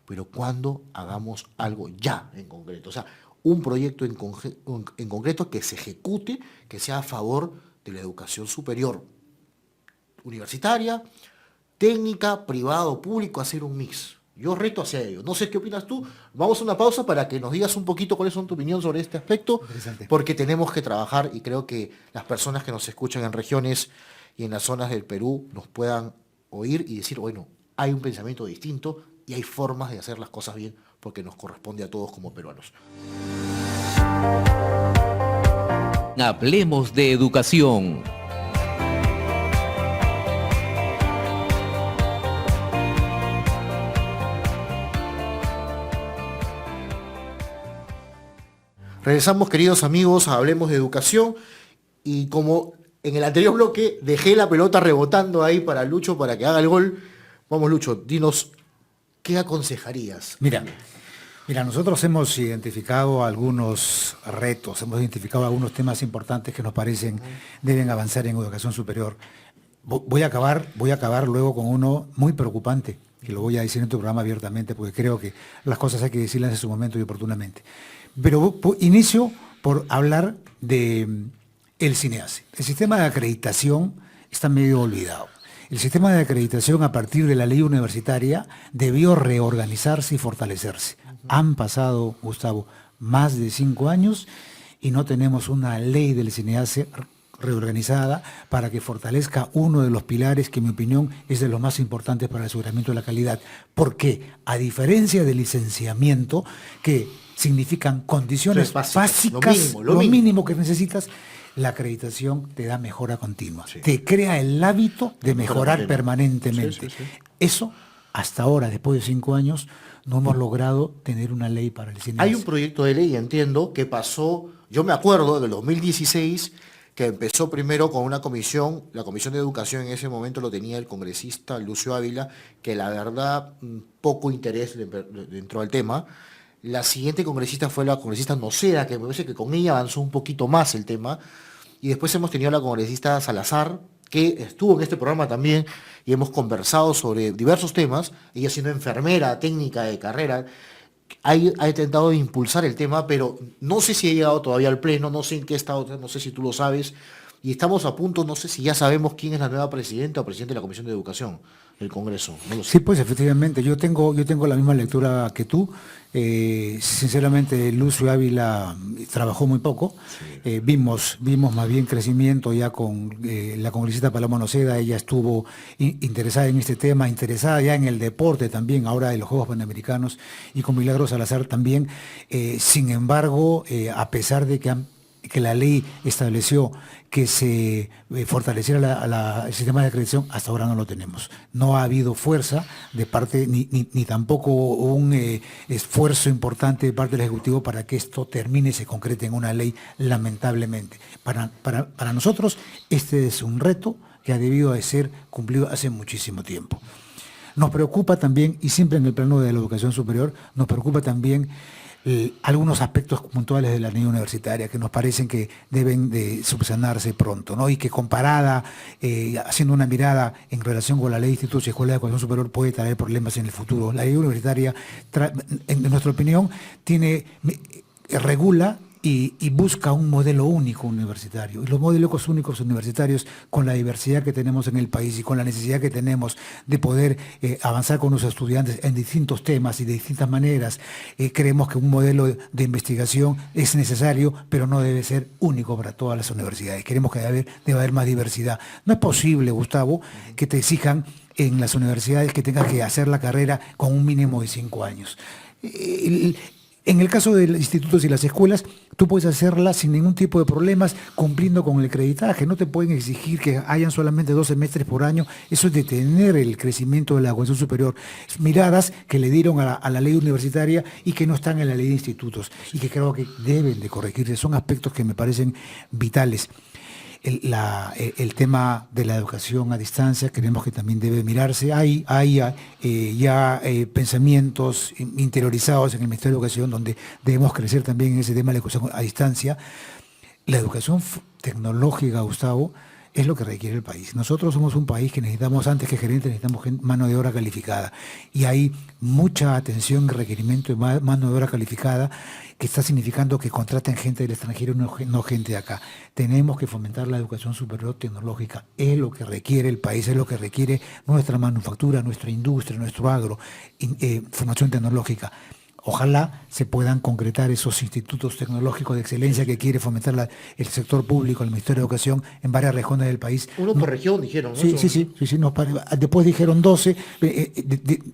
Pero ¿cuándo hagamos algo ya en concreto? O sea, un proyecto en concreto que se ejecute, que sea a favor de la educación superior, universitaria, técnica, privado, público, hacer un mix. Yo reto hacia ello. No sé qué opinas tú. Vamos a una pausa para que nos digas un poquito cuáles son tu opinión sobre este aspecto, porque tenemos que trabajar y creo que las personas que nos escuchan en regiones y en las zonas del Perú nos puedan oír y decir, bueno, hay un pensamiento distinto y hay formas de hacer las cosas bien porque nos corresponde a todos como peruanos. Hablemos de educación. Regresamos, queridos amigos, a Hablemos de Educación y como en el anterior bloque dejé la pelota rebotando ahí para Lucho para que haga el gol. Vamos, Lucho, dinos, ¿qué aconsejarías? Mira, nosotros hemos identificado algunos retos, hemos identificado algunos temas importantes que nos parecen deben avanzar en educación superior. Voy a acabar luego con uno muy preocupante, que lo voy a decir en tu programa abiertamente, porque creo que las cosas hay que decirlas en su momento y oportunamente. Pero inicio por hablar de el CINEACE. El sistema de acreditación está medio olvidado. El sistema de acreditación a partir de la ley universitaria debió reorganizarse y fortalecerse. Han pasado, Gustavo, más de 5 años y no tenemos una ley del CINEACE reorganizada para que fortalezca uno de los pilares que en mi opinión es de los más importantes para el aseguramiento de la calidad. Porque a diferencia del licenciamiento, que significan condiciones básicas, lo mínimo que necesitas, la acreditación te da mejora continua, te crea el hábito de mejorar permanentemente. Eso, hasta ahora, después de 5 años, no hemos logrado tener una ley para el CINEACE. Hay un proyecto de ley, entiendo, que pasó, yo me acuerdo, del 2016, que empezó primero con una comisión, la Comisión de Educación en ese momento lo tenía el congresista Lucio Ávila, que la verdad poco interés le entró al tema. La siguiente congresista fue la congresista Noceda, que me parece que con ella avanzó un poquito más el tema. Y después hemos tenido a la congresista Salazar, que estuvo en este programa también, y hemos conversado sobre diversos temas. Ella siendo enfermera, técnica de carrera, ha intentado impulsar el tema, pero no sé si ha llegado todavía al pleno, no sé en qué estado, no sé si tú lo sabes. Y estamos a punto, no sé si ya sabemos quién es la nueva presidenta o presidente de la Comisión de Educación del Congreso. No lo sé. Sí, pues efectivamente, yo tengo la misma lectura que tú. Sinceramente, Lucio Ávila trabajó muy poco. Sí. Vimos más bien crecimiento ya con la congresista Paloma Noceda. Ella estuvo interesada en este tema, interesada ya en el deporte también, ahora de los Juegos Panamericanos, y con Milagros Salazar también. Sin embargo, a pesar de que la ley estableció que se fortaleciera el sistema de acreditación, hasta ahora no lo tenemos. No ha habido fuerza de parte, ni tampoco un esfuerzo importante de parte del Ejecutivo para que esto termine y se concrete en una ley, lamentablemente. Para nosotros, este es un reto que ha debido de ser cumplido hace muchísimo tiempo. Nos preocupa también, y siempre en el plano de la educación superior, nos preocupa también algunos aspectos puntuales de la ley universitaria que nos parecen que deben de subsanarse pronto, ¿no? Y que comparada, haciendo una mirada en relación con la ley de institutos y escuelas de educación superior, puede traer problemas en el futuro. La ley universitaria, en nuestra opinión, regula y busca un modelo único universitario. Y los modelos únicos universitarios, con la diversidad que tenemos en el país y con la necesidad que tenemos de poder avanzar con los estudiantes en distintos temas y de distintas maneras, creemos que un modelo de investigación es necesario, pero no debe ser único para todas las universidades. Queremos que debe haber más diversidad. No es posible, Gustavo, que te exijan en las universidades que tengas que hacer la carrera con un mínimo de 5 años. En el caso de los institutos y las escuelas, tú puedes hacerlas sin ningún tipo de problemas, cumpliendo con el creditaje. No te pueden exigir que hayan solamente 2 semestres por año. Eso es detener el crecimiento de la educación superior. Miradas que le dieron a la ley universitaria y que no están en la ley de institutos y que creo que deben de corregirse. Son aspectos que me parecen vitales. El tema de la educación a distancia creemos que también debe mirarse. Hay ya pensamientos interiorizados en el Ministerio de Educación donde debemos crecer también en ese tema de la educación a distancia. La educación tecnológica, Gustavo, es lo que requiere el país. Nosotros somos un país que necesitamos, antes que gerentes, necesitamos mano de obra calificada. Y hay mucha atención y requerimiento de mano de obra calificada que está significando que contraten gente del extranjero y no gente de acá. Tenemos que fomentar la educación superior tecnológica. Es lo que requiere el país, es lo que requiere nuestra manufactura, nuestra industria, nuestro agro, formación tecnológica. Ojalá se puedan concretar esos institutos tecnológicos de excelencia que quiere fomentar el sector público, el Ministerio de Educación, en varias regiones del país. Uno por región, dijeron, ¿no? Sí, después dijeron 12.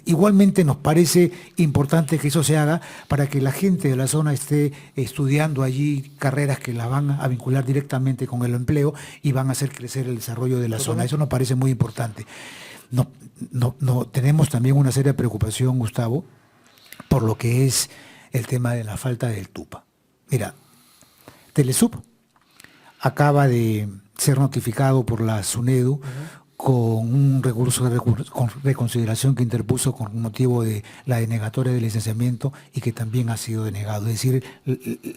Igualmente nos parece importante que eso se haga para que la gente de la zona esté estudiando allí carreras que las van a vincular directamente con el empleo y van a hacer crecer el desarrollo de la zona. Eso nos parece muy importante. No, tenemos también una seria preocupación, Gustavo, por lo que es el tema de la falta del TUPA. Mira, Telesub acaba de ser notificado por la SUNEDU con un recurso de reconsideración que interpuso con motivo de la denegatoria del licenciamiento y que también ha sido denegado. Es decir,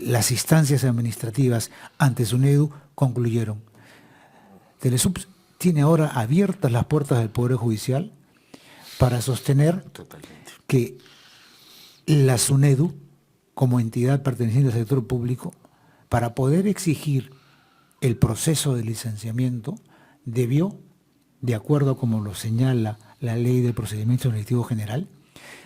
las instancias administrativas ante SUNEDU concluyeron. Telesub tiene ahora abiertas las puertas del Poder Judicial para sostener que la SUNEDU, como entidad perteneciente al sector público, para poder exigir el proceso de licenciamiento, debió, de acuerdo como lo señala la Ley del Procedimiento Administrativo General,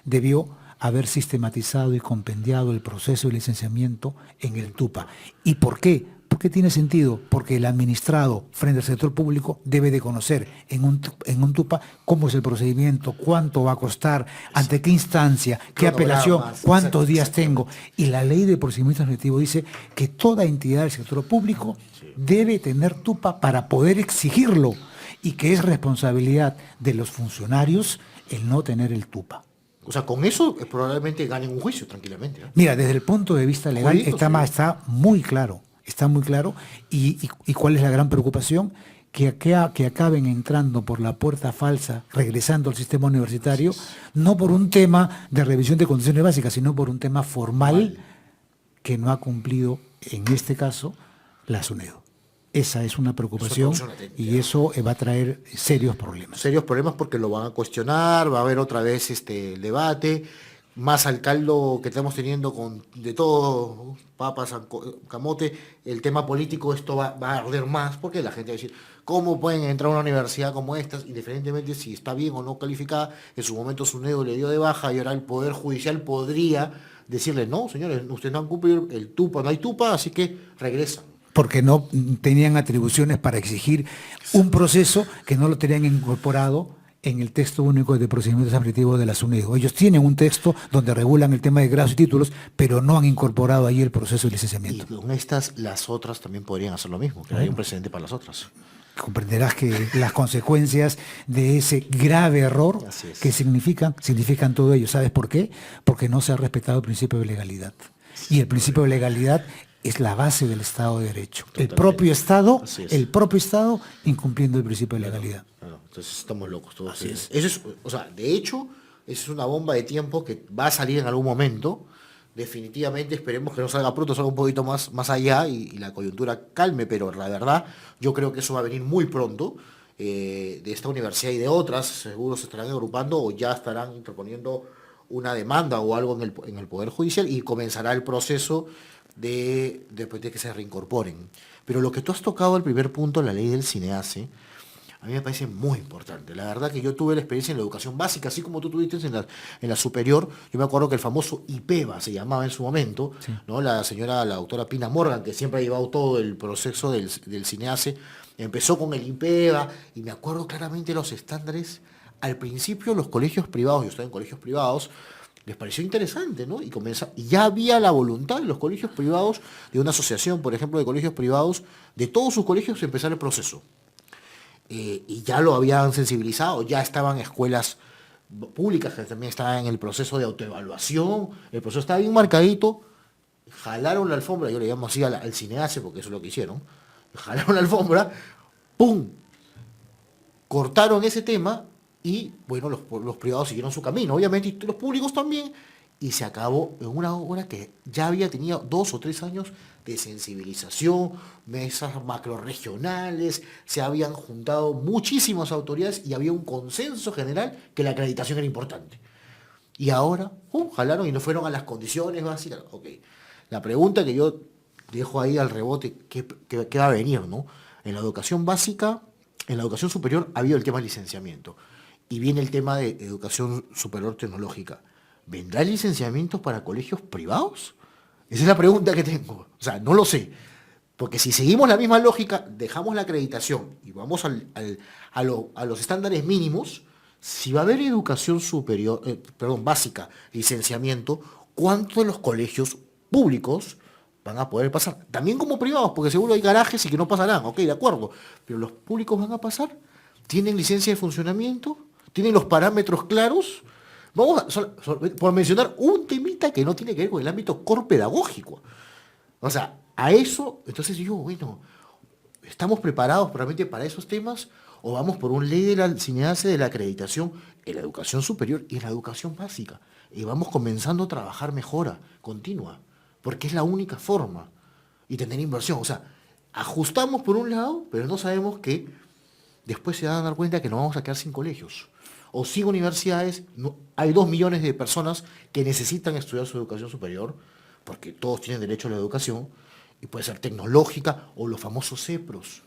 debió haber sistematizado y compendiado el proceso de licenciamiento en el TUPA. ¿Y por qué? ¿Por qué tiene sentido? Porque el administrado frente al sector público debe de conocer en un TUPA cómo es el procedimiento, cuánto va a costar, ante qué instancia, qué apelación, cuántos días tengo. Y la Ley de Procedimiento Administrativo dice que toda entidad del sector público debe tener TUPA para poder exigirlo y que es responsabilidad de los funcionarios el no tener el TUPA. O sea, con eso probablemente ganen un juicio tranquilamente, ¿eh? Mira, desde el punto de vista legal está muy claro. Está muy claro. ¿Y cuál es la gran preocupación? Que acaben entrando por la puerta falsa, regresando al sistema universitario, no por un tema de revisión de condiciones básicas, sino por un tema formal que no ha cumplido, en este caso, la SUNEDU. Esa es una preocupación y eso va a traer serios problemas. Serios problemas porque lo van a cuestionar, va a haber otra vez el debate, más al caldo que estamos teniendo con de todo, papas, camote, el tema político, esto va a arder más, porque la gente va a decir, ¿cómo pueden entrar a una universidad como esta, indiferentemente si está bien o no calificada? En su momento SUNEDU le dio de baja y ahora el Poder Judicial podría decirle, no, señores, ustedes no han cumplido el TUPA, no hay TUPA, así que regresan. Porque no tenían atribuciones para exigir un proceso que no lo tenían incorporado en el texto único de procedimientos administrativos de la SUNEDU. Ellos tienen un texto donde regulan el tema de grados y títulos, pero no han incorporado ahí el proceso de licenciamiento. Y con estas, las otras también podrían hacer lo mismo, que hay un precedente para las otras. Comprenderás que las consecuencias de ese grave error que significan todo ello. ¿Sabes por qué? Porque no se ha respetado el principio de legalidad. Y el principio de legalidad es la base del Estado de Derecho. Totalmente. El propio Estado incumpliendo el principio de legalidad. Claro. Entonces estamos locos todos. Así es. Eso es, o sea, de hecho, eso es una bomba de tiempo que va a salir en algún momento. Definitivamente esperemos que no salga pronto, salga un poquito más allá y la coyuntura calme, pero la verdad yo creo que eso va a venir muy pronto. De esta universidad y de otras, seguro se estarán agrupando o ya estarán interponiendo una demanda o algo en el Poder Judicial y comenzará el proceso después de que se reincorporen. Pero lo que tú has tocado, el primer punto, la ley del CINEACE, a mí me parece muy importante. La verdad que yo tuve la experiencia en la educación básica, así como tú tuviste en la superior. Yo me acuerdo que el famoso IPEBA se llamaba en su momento, sí, ¿no? La doctora Pina Morgan, que siempre ha llevado todo el proceso del CINEACE, empezó con el IPEBA, y me acuerdo claramente los estándares. Al principio los colegios privados, yo estaba en colegios privados, les pareció interesante, ¿no? Y ya había la voluntad de los colegios privados, de una asociación, por ejemplo, de colegios privados, de todos sus colegios, empezar el proceso. Y ya lo habían sensibilizado, ya estaban escuelas públicas que también estaban en el proceso de autoevaluación, el proceso estaba bien marcadito, jalaron la alfombra, yo le llamo así al CINEACE, porque eso es lo que hicieron, jalaron la alfombra, ¡pum!, cortaron ese tema y, bueno, los privados siguieron su camino, obviamente, y los públicos también, y se acabó en una obra que ya había tenido 2 o 3 años de sensibilización, mesas macrorregionales, se habían juntado muchísimas autoridades y había un consenso general que la acreditación era importante. Y ahora, jalaron y no fueron a las condiciones básicas. Ok, la pregunta que yo dejo ahí al rebote, ¿qué va a venir, no? En la educación básica, en la educación superior, ha habido el tema del licenciamiento. Y viene el tema de educación superior tecnológica. ¿Vendrá el licenciamiento para colegios privados? Esa es la pregunta que tengo. O sea, no lo sé. Porque si seguimos la misma lógica, dejamos la acreditación y vamos a los estándares mínimos, si va a haber educación superior, básica, licenciamiento, ¿cuántos de los colegios públicos van a poder pasar? También como privados, porque seguro hay garajes y que no pasarán, ok, de acuerdo. Pero los públicos van a pasar, tienen licencia de funcionamiento, tienen los parámetros claros. Vamos por mencionar un temita que no tiene que ver con el ámbito core pedagógico. O sea, a eso, entonces yo, bueno, ¿estamos preparados realmente para esos temas? ¿O vamos por un ley de la CINEACE de la acreditación en la educación superior y en la educación básica? Y vamos comenzando a trabajar mejora continua, porque es la única forma. Y tener inversión. O sea, ajustamos por un lado, pero no sabemos que después se van a dar cuenta que nos vamos a quedar sin colegios. O sin universidades. No, hay 2 millones de personas que necesitan estudiar su educación superior, porque todos tienen derecho a la educación, y puede ser tecnológica, o los famosos CEPROS,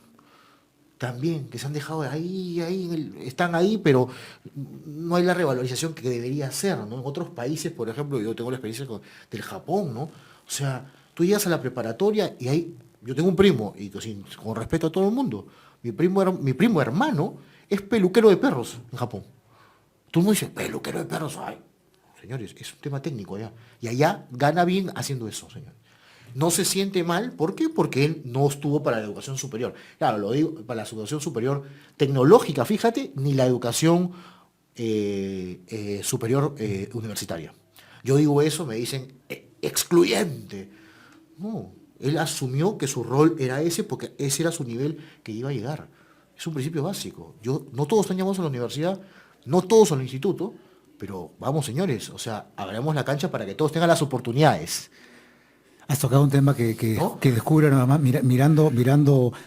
también, que se han dejado están ahí, pero no hay la revalorización que debería ser, ¿no? En otros países, por ejemplo, yo tengo la experiencia del Japón, ¿no? O sea, tú llegas a la preparatoria y ahí, yo tengo un primo, y con respeto a todo el mundo, mi primo hermano es peluquero de perros en Japón. Tú no dices, peluquero de perros, ay, señores, es un tema técnico allá. Y allá gana bien haciendo eso, señores. No se siente mal, ¿por qué? Porque él no estuvo para la educación superior. Claro, lo digo, para la educación superior tecnológica, fíjate, ni la educación superior universitaria. Yo digo eso, me dicen, excluyente. No, Él asumió que su rol era ese porque ese era su nivel que iba a llegar. Es un principio básico. No todos están llamados a la universidad, no todos al instituto, pero vamos, señores, o sea, abramos la cancha para que todos tengan las oportunidades. Has tocado un tema ¿No? que descubre nada más mirando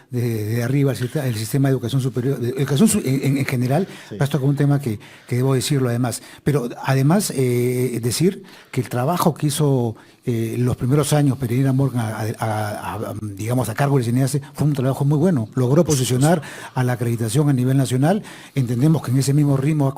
de arriba el sistema de educación superior, de educación en general. Sí. Has tocado un tema que debo decirlo además. Pero además decir que el trabajo que hizo los primeros años Pereira Morgan digamos, a cargo del CNEACE fue un trabajo muy bueno. Logró posicionar a la acreditación a nivel nacional. Entendemos que en ese mismo ritmo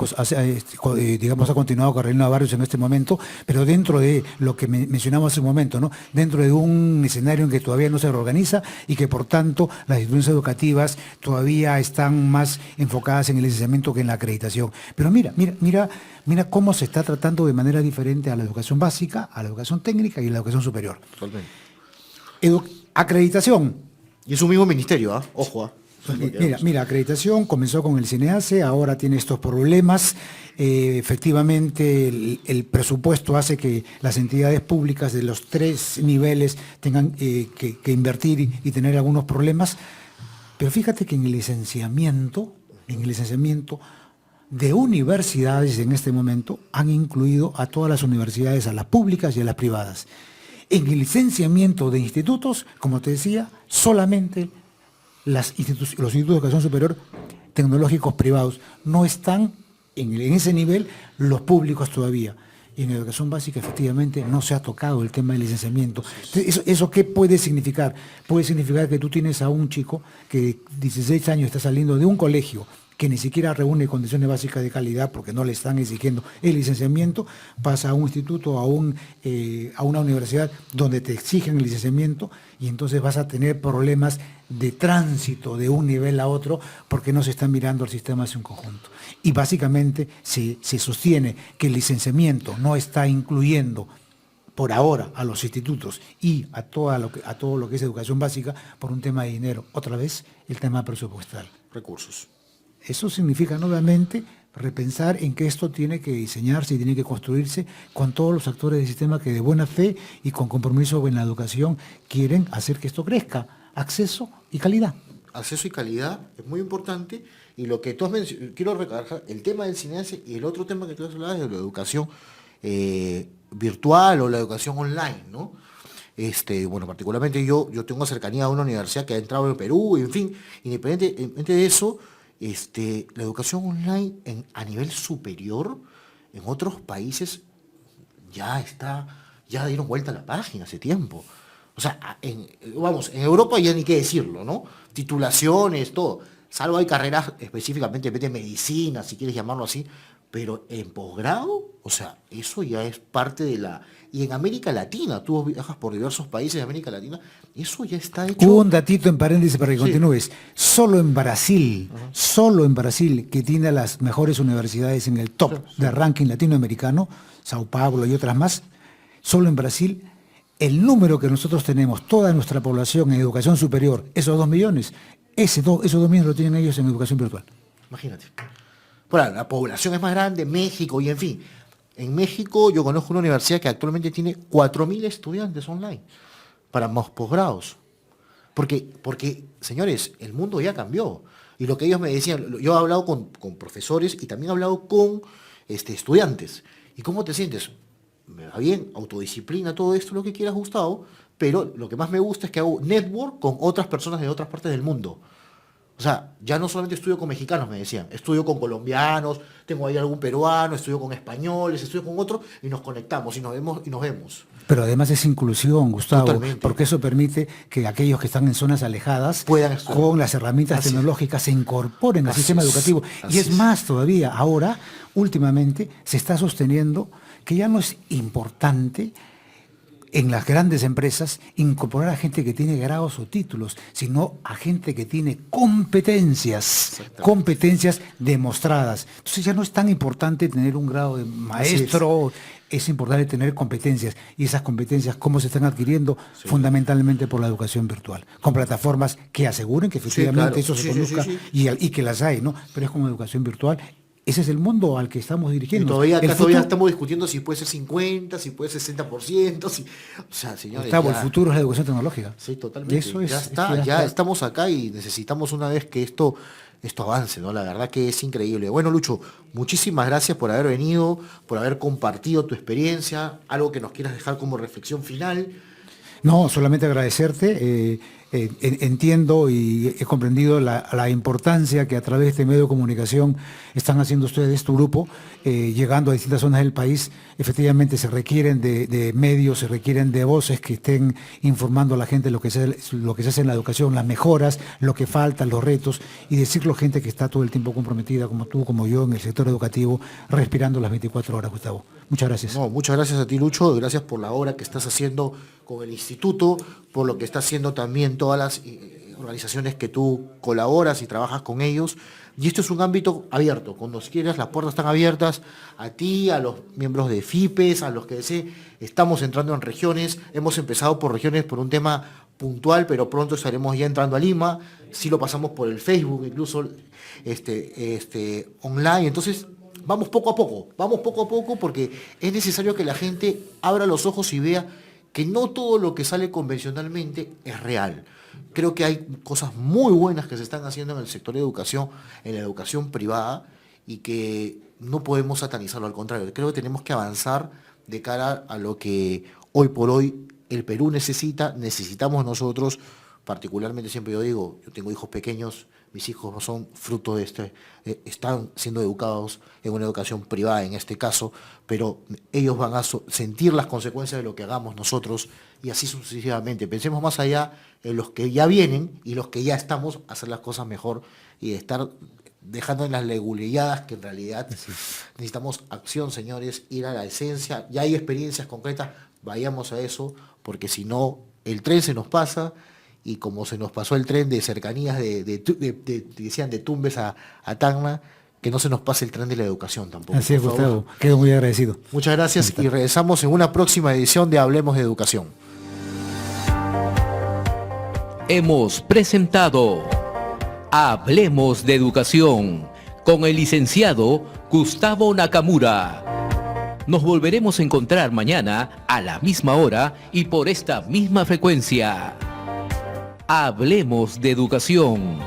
digamos, ha continuado Carolina Barrios en este momento, pero dentro de lo que mencionamos hace un momento, ¿no? Dentro de un escenario en que todavía no se reorganiza y que por tanto las instituciones educativas todavía están más enfocadas en el licenciamiento que en la acreditación. Pero mira cómo se está tratando de manera diferente a la educación básica, a la educación técnica y a la educación superior. Totalmente. Acreditación. Y es un mismo ministerio, ¿ah? Ojo, ¿ah? Mira, acreditación comenzó con el CNEACE, ahora tiene estos problemas. Efectivamente, el presupuesto hace que las entidades públicas de los 3 niveles tengan que invertir y tener algunos problemas. Pero fíjate que en el licenciamiento de universidades en este momento han incluido a todas las universidades, a las públicas y a las privadas. En el licenciamiento de institutos, como te decía, solamente los institutos de educación superior tecnológicos privados no están en ese nivel, los públicos todavía. Y en educación básica efectivamente no se ha tocado el tema del licenciamiento. Entonces, ¿eso qué puede significar? Puede significar que tú tienes a un chico que 16 años está saliendo de un colegio que ni siquiera reúne condiciones básicas de calidad porque no le están exigiendo el licenciamiento, pasa a un instituto, a una universidad donde te exigen el licenciamiento y entonces vas a tener problemas de tránsito de un nivel a otro porque no se está mirando el sistema hacia un conjunto. Y básicamente se sostiene que el licenciamiento no está incluyendo por ahora a los institutos y a todo lo que es educación básica por un tema de dinero. Otra vez, el tema presupuestal. Recursos. Eso significa nuevamente repensar en que esto tiene que diseñarse y tiene que construirse con todos los actores del sistema que de buena fe y con compromiso en la educación quieren hacer que esto crezca. Acceso y calidad. Acceso y calidad es muy importante y lo que tú has mencionado, quiero recalcar el tema del CNEACE y el otro tema que tú has hablado es de la educación virtual o la educación online, ¿no? Bueno, particularmente yo tengo cercanía a una universidad que ha entrado en Perú, en fin, independientemente de eso, la educación online a nivel superior en otros países ya dieron vuelta a la página hace tiempo. O sea, en Europa ya ni qué decirlo, ¿no? Titulaciones, todo. Salvo hay carreras específicamente de medicina, si quieres llamarlo así, pero en posgrado, o sea, eso ya es parte de la... Y en América Latina, tú viajas por diversos países de América Latina, eso ya está hecho... Un datito en paréntesis para que continúes. Solo en Brasil, que tiene las mejores universidades en el top de ranking latinoamericano, Sao Paulo y otras más, solo en Brasil, el número que nosotros tenemos, toda nuestra población en educación superior, esos 2 millones, esos 2 millones lo tienen ellos en educación virtual. Imagínate. Bueno, la población es más grande, México y en fin. En México yo conozco una universidad que actualmente tiene 4.000 estudiantes online para más posgrados. Porque, señores, el mundo ya cambió. Y lo que ellos me decían, yo he hablado con profesores y también he hablado con estudiantes. ¿Y cómo te sientes? Me va bien, autodisciplina, todo esto, lo que quieras, Gustavo, pero lo que más me gusta es que hago network con otras personas de otras partes del mundo. O sea, ya no solamente estudio con mexicanos, me decían, estudio con colombianos, tengo ahí algún peruano, estudio con españoles, estudio con otros, y nos conectamos, y nos vemos. Pero además es inclusión, Gustavo, Totalmente. porque eso permite que aquellos que están en zonas alejadas, puedan estudiar con las herramientas tecnológicas, se incorporen al sistema educativo. Y es más todavía, ahora, últimamente, se está sosteniendo que ya no es importante en las grandes empresas incorporar a gente que tiene grados o títulos, sino a gente que tiene competencias demostradas. Entonces ya no es tan importante tener un grado de maestro, es importante tener competencias. Y esas competencias, ¿cómo se están adquiriendo? Sí. Fundamentalmente por la educación virtual, con plataformas que aseguren que efectivamente eso se conduzca y que las hay, ¿no? Pero es como educación virtual ese es el mundo al que estamos Y dirigiendo. todavía El acá todavía futuro- estamos discutiendo si puede ser 50, si puede ser 60%, si... O sea, señores, Gustavo, el ya- futuro es la educación tecnológica. Sí, totalmente. Eso es, ya es que está, ya ya está. estamos acá y necesitamos una vez que esto avance, ¿no? La verdad que es increíble. Bueno, Lucho, muchísimas gracias por haber venido, por haber compartido tu experiencia, algo que nos quieras dejar como reflexión final. No, solamente agradecerte. Entiendo y he comprendido la importancia que a través de este medio de comunicación están haciendo ustedes, tu grupo, llegando a distintas zonas del país. Efectivamente se requieren de medios, se requieren de voces que estén informando a la gente lo que se hace en la educación, las mejoras, lo que falta, los retos, y decirlo a gente que está todo el tiempo comprometida, como tú, como yo, en el sector educativo, respirando las 24 horas, Gustavo. Muchas gracias. No, muchas gracias a ti, Lucho, gracias por la obra que estás haciendo con el instituto, por lo que está haciendo también todas las organizaciones que tú colaboras y trabajas con ellos. Y esto es un ámbito abierto. Cuando quieras, las puertas están abiertas a ti, a los miembros de FIPES, a los que deseen. Estamos entrando en regiones. Hemos empezado por regiones por un tema puntual, pero pronto estaremos ya entrando a Lima. Sí lo pasamos por el Facebook, incluso online. Entonces, vamos poco a poco, porque es necesario que la gente abra los ojos y vea que no todo lo que sale convencionalmente es real. Creo que hay cosas muy buenas que se están haciendo en el sector de educación, en la educación privada, y que no podemos satanizarlo, al contrario. Creo que tenemos que avanzar de cara a lo que hoy por hoy el Perú necesitamos nosotros, particularmente siempre yo digo, yo tengo hijos pequeños, mis hijos son fruto de están siendo educados en una educación privada en este caso, pero ellos van a sentir las consecuencias de lo que hagamos nosotros y así sucesivamente. Pensemos más allá en los que ya vienen y los que ya estamos a hacer las cosas mejor y de estar dejando en las leguleyadas que en realidad necesitamos acción, señores, ir a la esencia. Ya hay experiencias concretas, vayamos a eso, porque si no, el tren se nos pasa. Y como se nos pasó el tren de cercanías decían de Tumbes a Tacna, que no se nos pase el tren de la educación tampoco. Así es, por favor. Gustavo. Quedo muy agradecido. Muchas gracias y regresamos en una próxima edición de Hablemos de Educación. Hemos presentado Hablemos de Educación con el licenciado Gustavo Nakamura. Nos volveremos a encontrar mañana a la misma hora y por esta misma frecuencia. Hablemos de Educación.